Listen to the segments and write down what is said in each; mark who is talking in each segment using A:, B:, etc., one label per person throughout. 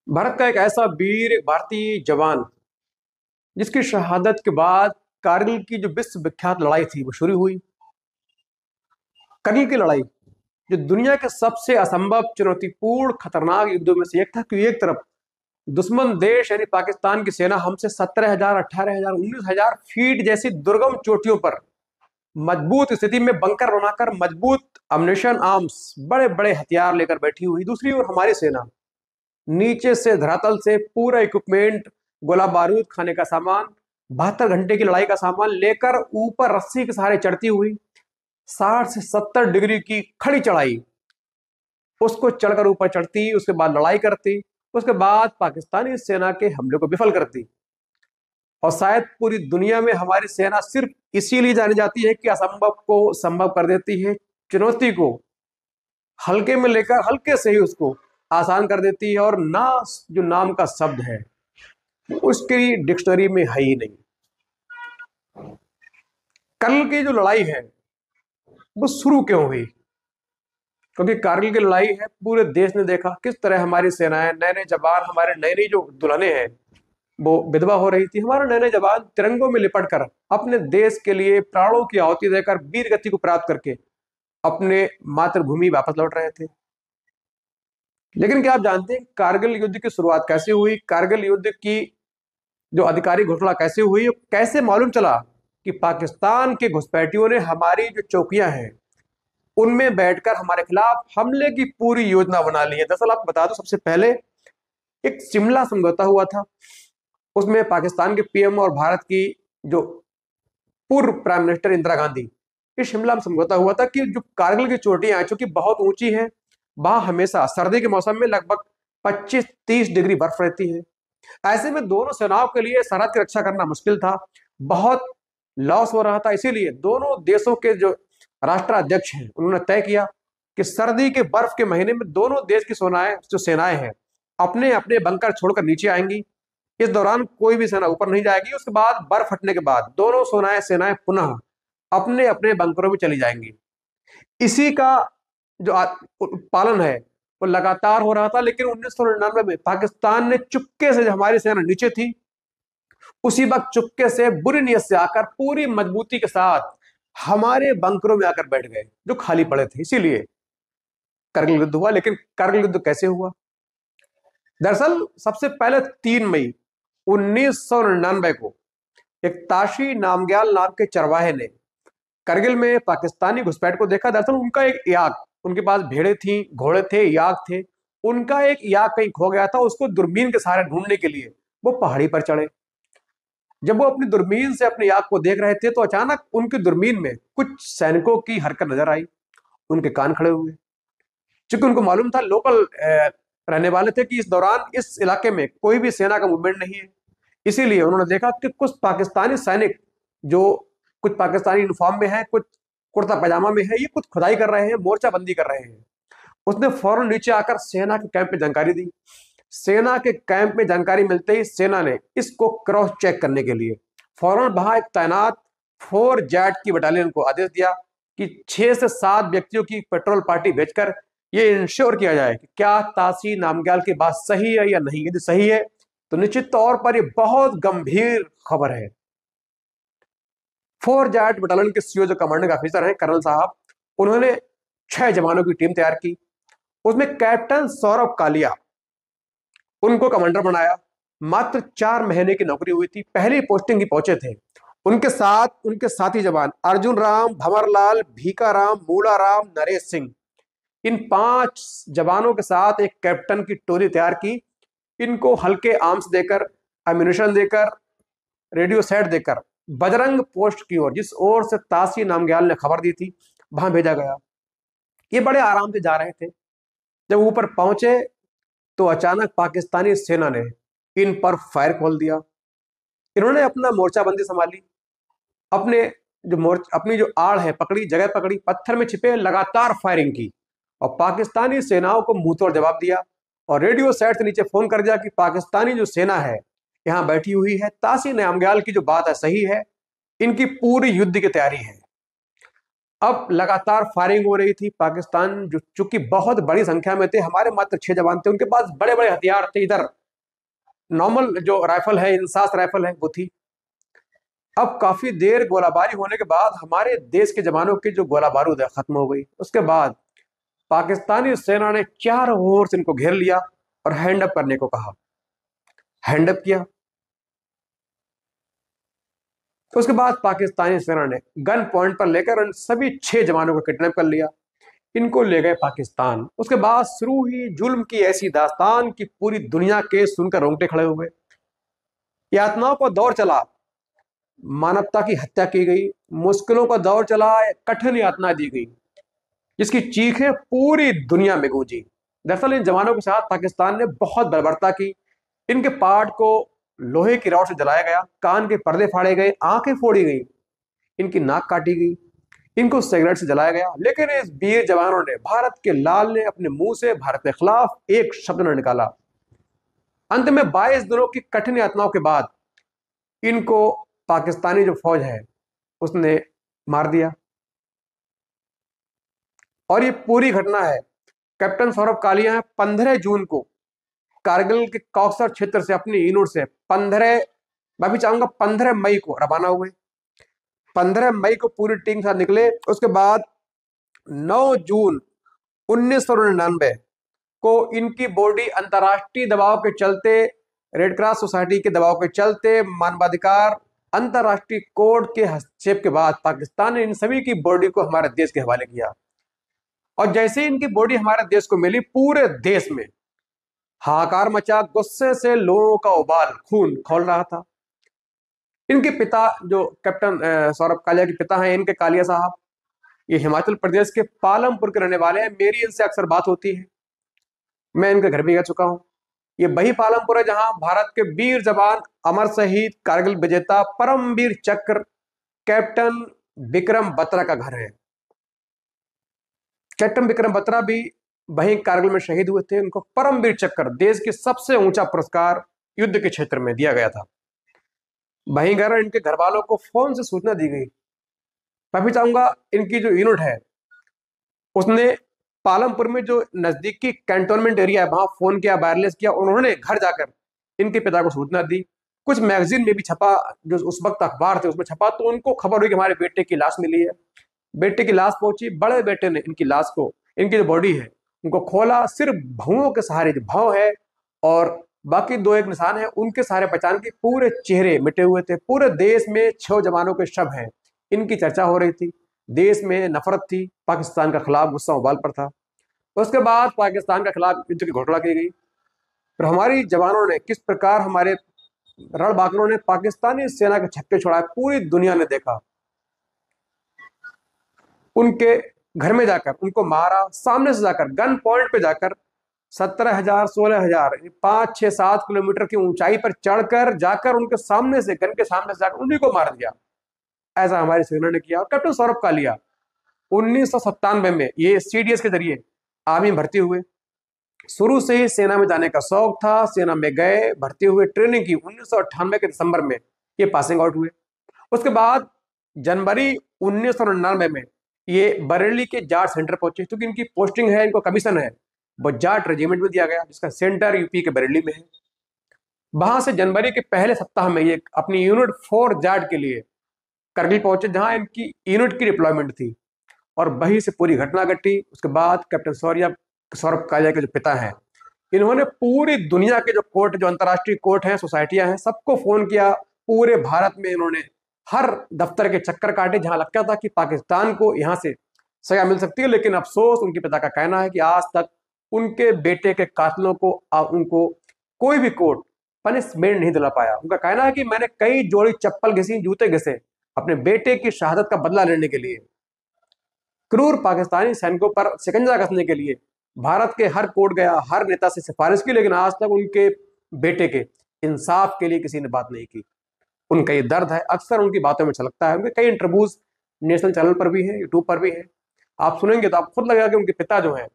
A: भारत का एक ऐसा वीर, एक भारतीय जवान जिसकी शहादत के बाद कारगिल की जो विश्व विख्यात लड़ाई थी वो शुरू हुई। कारगिल की लड़ाई जो दुनिया के सबसे असंभव, चुनौतीपूर्ण, खतरनाक युद्धों में से एक था, क्योंकि एक तरफ दुश्मन देश यानी पाकिस्तान की सेना हमसे 17,000, 18,000, 19,000 फीट जैसी दुर्गम चोटियों पर मजबूत स्थिति में बंकर बनाकर मजबूत अम्युनिशन आर्म्स, बड़े बड़े हथियार लेकर बैठी हुई। दूसरी ओर हमारी सेना नीचे से धरातल से पूरा इक्विपमेंट, गोला बारूद, खाने का सामान, 72 घंटे की लड़ाई का सामान लेकर ऊपर रस्सी के सहारे चढ़ती हुई 60 से 70 डिग्री की खड़ी चढ़ाई, उसको चढ़कर ऊपर चढ़ती, उसके बाद लड़ाई करती, उसके बाद पाकिस्तानी सेना के हमले को विफल करती। और शायद पूरी दुनिया में हमारी सेना सिर्फ इसीलिए जानी जाती है कि असंभव को संभव कर देती है, चुनौती को हल्के में लेकर हल्के से ही उसको आसान कर देती है। और ना जो नाम का शब्द है उसकी डिक्शनरी में है ही नहीं। कारगिल की जो लड़ाई है वो शुरू क्यों हुई? क्योंकि कारगिल की लड़ाई है, पूरे देश ने देखा किस तरह हमारी सेनाएं, नए नए जवान, हमारे नई नई जो दुल्हने हैं वो विधवा हो रही थी, हमारे नए नए जवान तिरंगों में लिपट कर अपने देश के लिए प्राणों की आहुति देकर वीर गति को प्राप्त करके अपने मातृभूमि वापस लौट रहे थे। लेकिन क्या आप जानते हैं कारगिल युद्ध की शुरुआत कैसे हुई? कारगिल युद्ध की जो आधिकारिक घोषणा कैसे हुई? कैसे मालूम चला कि पाकिस्तान के घुसपैठियों ने हमारी जो चौकियां हैं उनमें बैठकर हमारे खिलाफ हमले की पूरी योजना बना ली है? दरअसल आपको बता दो, सबसे पहले एक शिमला समझौता हुआ था। उसमें पाकिस्तान के पीएम और भारत की जो पूर्व प्राइम मिनिस्टर इंदिरा गांधी, इस शिमला में समझौता हुआ था कि जो कारगिल की चोटियां हैं, चूंकि बहुत ऊंची है, वहां हमेशा सर्दी के मौसम में लगभग 25-30 डिग्री बर्फ रहती है। ऐसे में दोनों सेनाओं के लिए सरहद की रक्षा करना मुश्किल था, बहुत लॉस हो रहा था। इसीलिए दोनों देशों के जो राष्ट्राध्यक्ष हैं उन्होंने तय किया कि सर्दी के बर्फ के महीने में दोनों देश की सेनाएं हैं अपने अपने बंकर छोड़कर नीचे आएंगी। इस दौरान कोई भी सेना ऊपर नहीं जाएगी। उसके बाद बर्फ हटने के बाद दोनों सेनाएं पुनः अपने अपने बंकरों में चली जाएंगी। इसी का जो पालन है वो लगातार हो रहा था। लेकिन 1999 में पाकिस्तान ने चुपके से, जब हमारी सेना नीचे थी, उसी वक्त चुपके से बुरी नीयत से आकर पूरी मजबूती के साथ हमारे बंकरों में आकर बैठ गए जो खाली पड़े थे। इसीलिए कारगिल युद्ध हुआ। लेकिन कारगिल युद्ध कैसे हुआ? दरअसल सबसे पहले 3 मई 1999 को एक ताशी नामग्याल नाम के चरवाहे ने कारगिल में पाकिस्तानी घुसपैठ को देखा। दरअसल उनका एक याक, उनके पास भेड़े थी, घोड़े थे, याक थे, उनका एक याक कहीं खो गया था। उसको दूरबीन के सहारे ढूंढने के लिए वो पहाड़ी पर चढ़े। जब वो अपनी दूरबीन से अपने याक को देख रहे थे तो अचानक उनकी दूरबीन में कुछ सैनिकों की हरकत नजर आई। उनके कान खड़े हुए, क्योंकि उनको मालूम था, लोकल रहने वाले थे, कि इस दौरान इस इलाके में कोई भी सेना का मूवमेंट नहीं है। इसीलिए उन्होंने देखा कि कुछ पाकिस्तानी सैनिक, जो कुछ पाकिस्तानी यूनिफॉर्म में है, कुछ कुर्ता पैजामा में है, ये कुछ खुदाई कर रहे हैं, मोर्चाबंदी कर रहे हैं। उसने फौरन नीचे आकर सेना के कैंप में जानकारी दी। सेना के कैंप में जानकारी मिलते ही सेना ने इसको क्रॉस चेक करने के लिए फौरन वहां एक तैनात 4 जैट की बटालियन को आदेश दिया कि 6 से 7 व्यक्तियों की पेट्रोल पार्टी भेजकर ये इंश्योर किया जाए कि क्या तासी नामग्याल की बात सही है या नहीं। यदि सही है तो निश्चित तौर पर ये बहुत गंभीर खबर है। 4 जैट बटालियन के सीओ, जो कमांडिंग ऑफिसर हैं, कर्नल साहब, उन्होंने 6 जवानों की टीम तैयार की। उसमें कैप्टन सौरभ कालिया, उनको कमांडर बनाया। मात्र 4 महीने की नौकरी हुई थी, पहली पोस्टिंग ही पहुंचे थे। उनके साथ उनके साथी जवान अर्जुन राम, भंवरलाल, भीका राम, मूला राम, नरेश सिंह, इन 5 जवानों के साथ एक कैप्टन की टोली तैयार की। इनको हल्के आर्म्स देकर, एम्यूनिशन देकर, रेडियो सेट देकर बजरंग पोस्ट की ओर, जिस ओर से तासी नामग्याल ने खबर दी थी, वहां भेजा गया। ये बड़े आराम से जा रहे थे। जब ऊपर पहुंचे तो अचानक पाकिस्तानी सेना ने इन पर फायर खोल दिया। इन्होंने अपना मोर्चाबंदी संभाली, अपने अपनी जो आड़ है पकड़ी, जगह पकड़ी, पत्थर में छिपे लगातार फायरिंग की और पाकिस्तानी सेनाओं को मुंहतोड़ जवाब दिया। और रेडियो सेट से नीचे फोन कर दिया कि पाकिस्तानी जो सेना है यहां बैठी हुई है, तासी नामग्याल की जो बात है सही है, इनकी पूरी युद्ध की तैयारी है। अब लगातार फायरिंग हो रही थी। पाकिस्तान जो चूंकि बहुत बड़ी संख्या में थे, हमारे मात्र 6 जवान थे, उनके पास बड़े बड़े हथियार थे। इधर नॉर्मल जो राइफल है, इंसास राइफल है, वो थी। अब काफी देर गोलाबारी होने के बाद हमारे देश के जवानों की जो गोला बारूद है खत्म हो गई। उसके बाद पाकिस्तानी सेना ने चारों ओर से इनको घेर लिया और हैंड अप करने को कहा। हैंड अप किया। उसके बाद पाकिस्तानी सेना ने गन पॉइंट पर लेकर उन सभी 6 जवानों को किडनैप कर लिया। इनको ले गए पाकिस्तान। उसके बाद शुरू हुई जुल्म की ऐसी दास्तान कि पूरी दुनिया के सुनकर रोंगटे खड़े हुए। यातनाओं का दौर चला, मानवता की हत्या की गई, मुश्किलों का दौर चला, कठिन यातना दी गई, जिसकी चीखें पूरी दुनिया में गूंजी। दरअसल इन जवानों के साथ पाकिस्तान ने बहुत बर्बरता की। इनके पार्ट को लोहे की रॉड से जलाया गया, कान के पर्दे फाड़े गए, आंखें फोड़ी गई, इनकी नाक काटी गई, इनको सिगरेट से जलाया गया। लेकिन इस वीर जवानों ने, भारत के लाल ने अपने मुंह से भारत के खिलाफ एक शब्द न निकाला। अंत में 22 दिनों की कठिन यातनाओं के बाद इनको पाकिस्तानी जो फौज है उसने मार दिया। और ये पूरी घटना है कैप्टन सौरभ कालिया 15 जून को कारगिल के कौसर क्षेत्र से अपनी यूनिट से 15, मैं भी चाहूंगा 15 मई को रवाना हुए। 15 मई को पूरी टीम के साथ निकले। उसके बाद 9 जून 1999 को इनकी बॉडी अंतर्राष्ट्रीय दबाव के चलते, रेड क्रॉस सोसाइटी के दबाव के चलते, मानवाधिकार अंतर्राष्ट्रीय कोर्ट के हस्तक्षेप के बाद पाकिस्तान ने इन सभी की बॉडी को हमारे देश के हवाले किया। और जैसे ही इनकी बॉडी हमारे देश को मिली, पूरे देश में हाहाकार मचा, गुस्से से लोगों का उबाल खून खौल रहा था। इनके पिता जो कैप्टन सौरभ कालिया के पिता हैं, इनके कालिया साहब, ये हिमाचल प्रदेश के पालमपुर के रहने वाले हैं। मेरी इनसे अक्सर बात होती है, मैं इनके घर भी जा चुका हूं। ये वही पालमपुर है जहां भारत के वीर जवान, अमर शहीद, कारगिल विजेता, परमवीर चक्र कैप्टन विक्रम बत्रा का घर है। कैप्टन विक्रम बत्रा भी वहीं कारगिल में शहीद हुए थे। उनको परमवीर चक्र, देश की सबसे ऊंचा पुरस्कार, युद्ध के क्षेत्र में दिया गया था। वहीं घर इनके घर वालों को फोन से सूचना दी गई। मैं भी चाहूंगा इनकी जो यूनिट है उसने पालमपुर में जो नजदीकी कैंटोनमेंट एरिया है वहां फोन किया, वायरलेस किया। उन्होंने घर जाकर इनके पिता को सूचना दी। कुछ मैगजीन में भी छपा, जो उस वक्त अखबार थे उसमें छपा, तो उनको खबर हुई कि हमारे बेटे की लाश मिली है। बेटे की लाश पहुंची। बड़े बेटे ने इनकी लाश को, इनकी जो बॉडी है उनको खोला। सिर्फ भौं के सहारे, जो भौं है और बाकी 2-1 निशान है, उनके सहारे पहचान के पूरे चेहरे मिटे हुए थे। पूरे देश में 6 जवानों के शव हैं, इनकी चर्चा हो रही थी। देश में नफरत थी, पाकिस्तान का खिलाफ गुस्सा उबाल पर था। उसके बाद पाकिस्तान के खिलाफ युद्ध की घोषणा की गई। फिर हमारी जवानों ने किस प्रकार, हमारे रणबांकुरों ने पाकिस्तानी सेना के छक्के छोड़ाए, पूरी दुनिया ने देखा। उनके घर में जाकर उनको मारा, सामने से जाकर गन पॉइंट पे जाकर 17,000, 16,000, 5-6-7 किलोमीटर की ऊंचाई पर चढ़कर जाकर उनके सामने से, गन के सामने से जाकर उन्हीं को मार दिया। ऐसा हमारी सेना ने किया। और कैप्टन सौरभ कालिया 1997 में ये सीडीएस के जरिए आर्मी में भर्ती हुए। शुरू से ही सेना में जाने का शौक था, सेना में गए, भर्ती हुए, ट्रेनिंग की। 1998 के दिसंबर में ये पासिंग आउट हुए। उसके बाद जनवरी 1999 में ये बरेली के जाट सेंटर पहुंचे, क्योंकि इनकी पोस्टिंग है, इनको कमीशन है, वो जाट रेजिमेंट में दिया गया, जिसका सेंटर यूपी के बरेली में है। वहां से जनवरी के पहले सप्ताह में ये अपनी यूनिट 4 जाट के लिए करगिल पहुंचे, जहां इनकी यूनिट की डिप्लॉयमेंट थी। और वहीं से पूरी घटना घटी। उसके बाद कैप्टन सौरभ कालिया के जो पिता हैं, इन्होंने पूरी दुनिया के जो कोर्ट, जो अंतर्राष्ट्रीय कोर्ट हैं, सोसाइटियां हैं, सबको फोन किया। पूरे भारत में इन्होंने हर दफ्तर के चक्कर काटे जहां लगता था कि पाकिस्तान को यहां से सजा मिल सकती है। लेकिन अफसोस, उनके पिता का कहना है कि आज तक उनके बेटे के कातिलों को उनको कोई भी कोर्ट पनिशमेंट नहीं दिला पाया। उनका कहना है कि मैंने कई जोड़ी चप्पल घिसी, जूते घिसे अपने बेटे की शहादत का बदला लेने के लिए। क्रूर पाकिस्तानी सैनिकों पर शिकंजा कसने के लिए भारत के हर कोर्ट गया, हर नेता से सिफारिश की, लेकिन आज तक उनके बेटे के इंसाफ के लिए किसी ने बात नहीं की। उनका ये दर्द है, अक्सर उनकी बातों में छलकता है। उनके कई इंटरव्यूज नेशनल चैनल पर भी है, यूट्यूब पर भी है। आप सुनेंगे तो आप खुद लगेगा कि उनके पिता जो है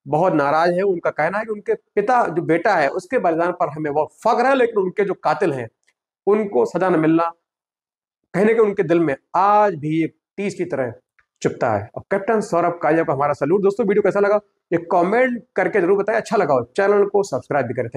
A: बहुत नाराज है। उनका कहना है कि उनके पिता जो बेटा है उसके बलिदान पर हमें बहुत फख्र है, लेकिन उनके जो कातिल हैं उनको सजा न मिलना कहने के उनके दिल में आज भी एक टीस की तरह चुपता है। और कैप्टन सौरभ कालिया को हमारा सैल्यूट। दोस्तों वीडियो कैसा लगा ये कमेंट करके जरूर बताएं। अच्छा लगा हो चैनल को सब्सक्राइब भी करें।